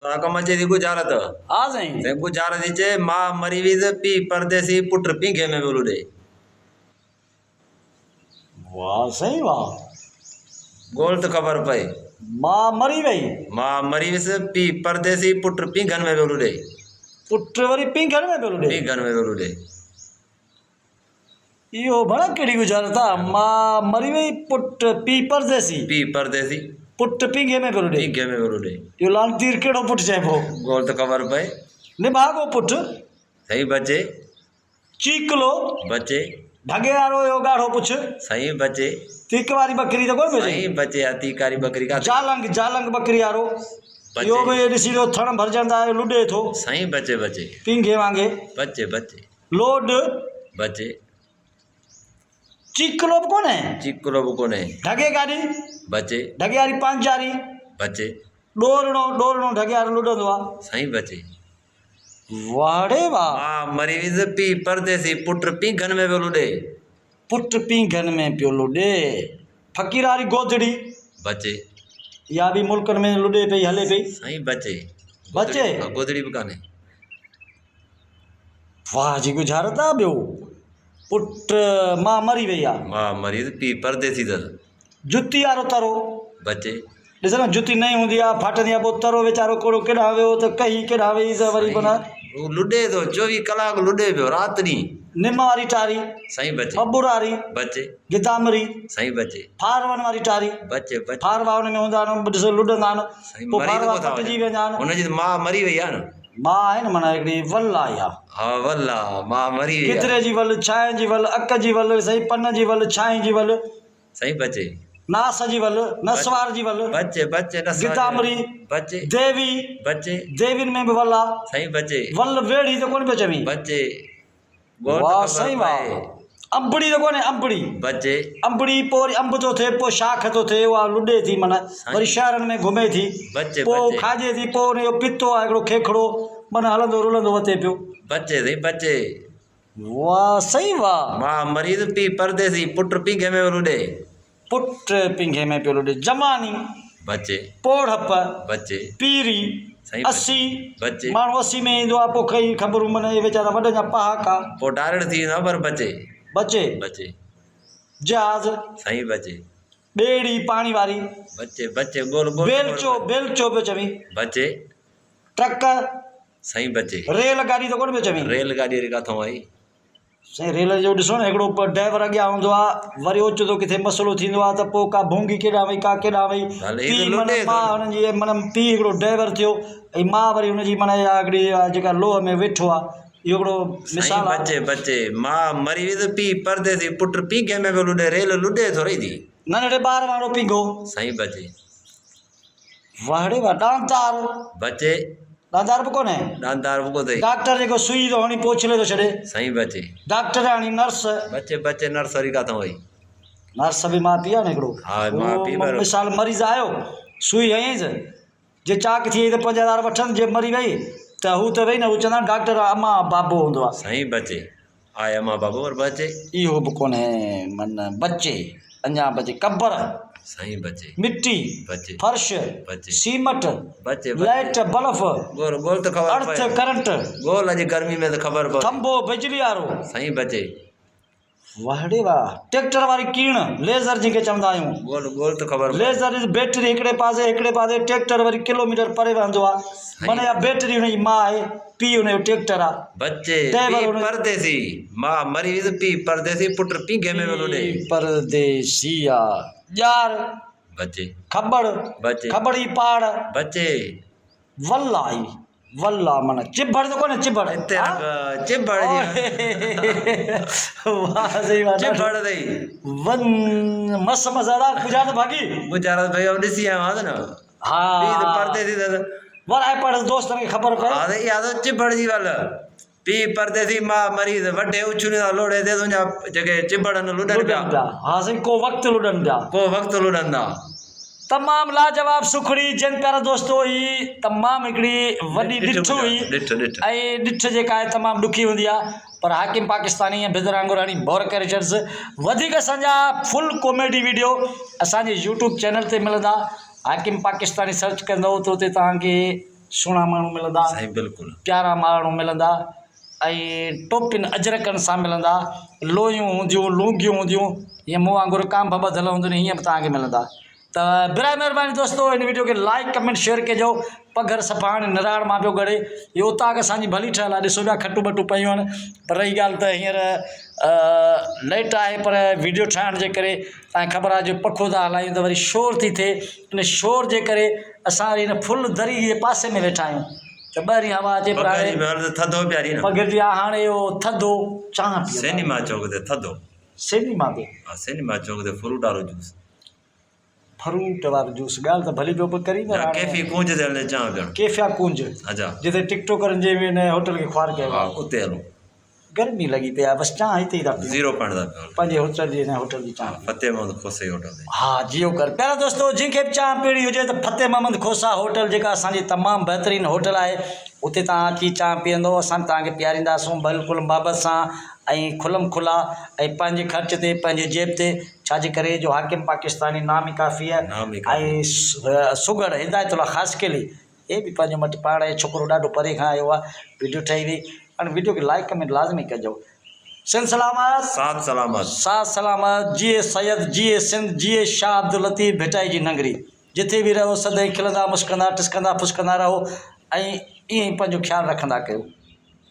मचे थी गुजारत हाँ साईं। से गुजारत चे मां मरी विज पी परदेसी पुट पींघे में बोलू रे वाह साईं वाह। गोल तो खबर पई मां मरी वई, मां मरी विस पी परदेसी पुट पींघन में बोलू रे पुट वरी पींघन में पियो ॾे। पींघन में बोलू रे इहो भला कहिड़ी गुजारत आहे। मां मरी वई पुट पी परदेसी पुट पींघे में पियो ॾे। पींघे में बोलू रे इहो लानतीर कहिड़ो पुट चइबो। गोल तो खबर पई निभागो पुट सही बचे चीकलो बचे ढगे वारो यो ॻाढ़ो पुछ सही बचे तीक वारी बकरी त कोन सही बचे अतीकारी बकरी का जालंग बकरी वारो इहो बि ॾिसी लो थण भरजंदा लुॾे थो सही बचे बचे पींघे वांगे बचे बचे लोड बचे चीकलो बि कोन्हे चिकलो भी कोने ढगे गाॾी बचे ढगे वारी पंचारी बचे ॾोरणो ढगे वारो लुॾंदो आहे। सही बचे वाड़े वाह। मां मरी विज पी परदेसी पुट पींघन में बोलू रे पुट पींघन में पियो लुॾे फ़कीर वारी गोदड़ी बचे या बि मुल्कनि में लुॾे पई हले पई सही बचे बचे गोदड़ी भी काने वाह जी गुजारत आहे। ॿियो पुट मां मरी वई आहे मां मरी पी परदेसी दल जुती वारो तरो बचे ॾिस न जुती नई हूंदी आहे फाटंदी आहे पोइ तरो वीचारो कोड़ो केॾां वियो त कही केॾां वई त वरी माना लुॾे थो 24 कलाक लुॾे पियो राति ॾींहुं निम वारी टारी सही बचे बबुर वारी बचे गिदामरी सही बचे फारवन वारी टारी बचे बचे फारवा हुन में हूंदा आहिनि ॾिसो लुॾंदा आहिनि सही पोइ मरी फारवा तो कटिजी वेंदा आहिनि। हुनजी त मां मरी वई आहे न मां आहे न माना हिकिड़ी वल आहे इहा हा वल्ला मां मरी वई आहे कितरे जी वल छांइ जी वल अक जी वल सही पन जी वल छांइ जी वल सही बचे नास जी वल नसवार जी वल बचे बचे गिदामरी बचे देवी बचे देवियुनि में बि वल आहे सही बचे वल वेड़ी त कोन पियो चवीं बचे वाह सही वाह। अंबड़ी त कोन्हे अंबड़ी बचे अंबड़ी पोइ वरी अंब थो थिए पोइ शाख थो थिए उहा लुॾे थी माना वरी शहरनि में घुमे थी बचे पोइ बचे खाजे थी पोइ हुनजो पितो आहे हिकिड़ो खेखड़ो माना हलंदो रुलंदो वते पियो। बचे सही बचे वाह सही वाह। मां मरीज़ पी परदेसी पुट पींघे में लुॾे पुट पींघे में पियो लुॾे जमानी बचे पोड़प बचे पीरी सही असी बचे माण्हू असी में ईंदो आहे पोइ कई ख़बरूं माना इहे वीचारा वॾनि जा पहाका पोइ डायरेक्ट थी वेंदो आहे पर बचे बचे बचे जहाज़ सही बचे ॿेड़ी पाणी वारी बचे बचे गोल गोल बेलचो पियो चवीं बचे ट्रक सही बचे रेलगाॾी त कोन पियो चवीं रेलगाॾी किथां आई साईं रेल जो ॾिसो न हिकिड़ो ड्राइवर अॻियां हूंदो आहे वरी ओचितो किथे मसइलो थींदो आहे त पोइ का भूंगी केॾां वई का केॾां वई पीउ माना मां हुननि जी माना पीउ हिकिड़ो ड्राइवर थियो ऐं मां वरी हुनजी माना इहा हिकिड़ी जेका लोह में वेठो आहे इहो हिकिड़ो मिसाल आहे। बचे बचे मां मरी विद पी परदेसी पुट पींघे में पियो लुॾे रेल लुॾे थो रही थी नंढड़े ॿार वारो पींघो सही बचे वाहड़े वाह। डांतार बचे डांतार बि कोन्हे डांतार को अथई डॉक्टर जेको सुई थो हणी पोछले थो छॾे सही बचे डॉक्टर हाणी नर्स बचे बचे नर्सरी किथां आई नर्स बि माउ पीउ आहे न हिकिड़ो हा माउ पीउ उहो मिसाल मरीज़ आयो सुई हयईंसि जे चाक थी वई त 5000 वठनि जे मरी वई त हू त वेई न हू चवंदा आहिनि डॉक्टर अम्मा बाबो हूंदो आहे सही बचे आए अम्मा बाबो और बचे इहो बि कोन्हे मन बचे अञा बचे कबर सही बचे मिट्टी बचे फर्श बचे सीमट बचे लाइट बल्ब गोल गोल तो खबर अर्थ करंट गोल अॼु गर्मी में तो खबर पए खंभो बिजली वारो सही बचे वाहड़े वाह। ट्रैक्टर वारी कीण लेज़र जंहिंखे चवंदा आहियूं गोल गोल तो खबर लेज़र इज बैटरी हिकिड़े पासे ट्रैक्टर वरी किलोमीटर परे रहंदो आहे माना इहा बैटरी हुनजी माउ आहे पीउ हुनजो ट्रैक्टर आहे बचे पी परदेसी मां मरी विद पी परदेसी पुट पींघे में लुॾे परदेसी आहे ॼार बचे खबड़ बचे खबड़ी पाड़ बचे वल आई वल्ला माना चिबड़ तो कोने चिबड़ चिबड़ वाह सही बात चिबड़ दई वन मस्त मज़ेदार गुजारत भागी गुजारत भाई अब ॾिसी आयो आहियां न हाँ पी तो परदेसी दादा वर आए पढ़ दोस्त खे ख़बर पए हा त इहा त चिबड़ जी ॻाल्हि आहे पी परदेसी मां मरीज़ वॾे उछुनि लोड़े ते तुंहिंजा जेके चिबड़नि लुॾनि पिया हाँ सही को वक़्तु लुॾनि पिया को वक़्तु लुॾंदा तमामु लाजवाब सुखड़ी जिन प्यारा दोस्तो ही तमामु हिकिड़ी वॾी ॾिठ हुई ऐं ॾिठ जेका आहे तमामु ॾुखी हूंदी आहे पर हाकिम पाकिस्तानी ऐं बिदर वांगुराणी बोर कैरेक्टर्स वधीक असांजा फुल कॉमेडी वीडियो असांजे यूट्यूब चैनल ते मिलंदा हाकिम पाकिस्तानी सर्च कंदव त उते तव्हांखे सुहिणा माण्हू मिलंदा साईं बिल्कुलु प्यारा माण्हू मिलंदा ऐं टोपियुनि अजरकनि सां मिलंदा लोयूं हूंदियूं लूंगियूं हूंदियूं हीअं मूं वांगुरु कांभ ॿधल हूंदियूं हीअं बि तव्हांखे मिलंदा त बिराए महिरबानी दोस्तो हिन वीडियो खे लाइक कमेंट शेयर कजो पघर सफ़ा हाणे निराड़ मां पियो गड़े इहो उतां असांजी भली ठहियलु आहे ॾिसो पिया खटूं बटूं पयूं आहिनि पर रही ॻाल्हि त हींअर लाइट आहे पर वीडियो ठाहिण जे करे तव्हांखे ख़बर आहे जो पखो था हलायूं त वरी शोर थी थिए इन शोर जे करे असां वरी हिन फुल दरी जे पासे में वेठा आहियूं त ॿाहिरीं हवा अचे पर हाणे थधो प्यारी न पघर जी आहे हाणे इहो थधो चांहि पी सिनेमा चौक ते थधो सिनेमा ते हा सिनेमा चौक ते फ्रूट वारो जूस फ्रूट वारो जूस ॻाल्हि त भली पियो बि करी न कैफी कूंज ते हले चांहि पीअण कैफिया कुंज अच्छा जिते टिकटोकरनि जे हिन होटल खे ख्वार कयो हा आहे उते हलो गर्मी लॻी पई आहे बसि चांहि हिते ई था पीऊं 0 पॉइंट था पियो पंहिंजे होटल जी हिन होटल जी चांहि फतेह मोहम्मद खोसे होटल ते हा जियो कर पहिरियों दोस्तो जंहिंखे बि चांहि पीअणी हुजे त फतेह मोहम्मद खोसा होटल जेका असांजी तमामु बहितरीनु होटल आहे उते तव्हां अची चांहि पीअंदो असां तव्हांखे पीआरींदासूं बिल्कुलु मुहबत सां ऐं खुलम खुला ऐं पंहिंजे ख़र्च ते पंहिंजे जेब ते छाजे करे जो हाकिम पाकिस्तानी नामी काफ़ी आहे ऐं सुगड़ हिदायतुल्ला ख़ासि केली हे बि पंहिंजो मटि पाण जो छोकिरो ॾाढो परे खां आयो आहे वीडियो ठही वई हाणे वीडियो खे लाइक कमेंट लाज़मी कजो सिंध सलामत साथ सलामत जिए सैयद जिए सिंध जिए शाह अब्दुल लतीफ़ भिटाई जी नगरी जिथे बि रहो सदाईं खिलंदा मुस्कंदा टिस्कंदा फुस्कंदा रहो ऐं ईअं ई पंहिंजो ख़्यालु रखंदा कयो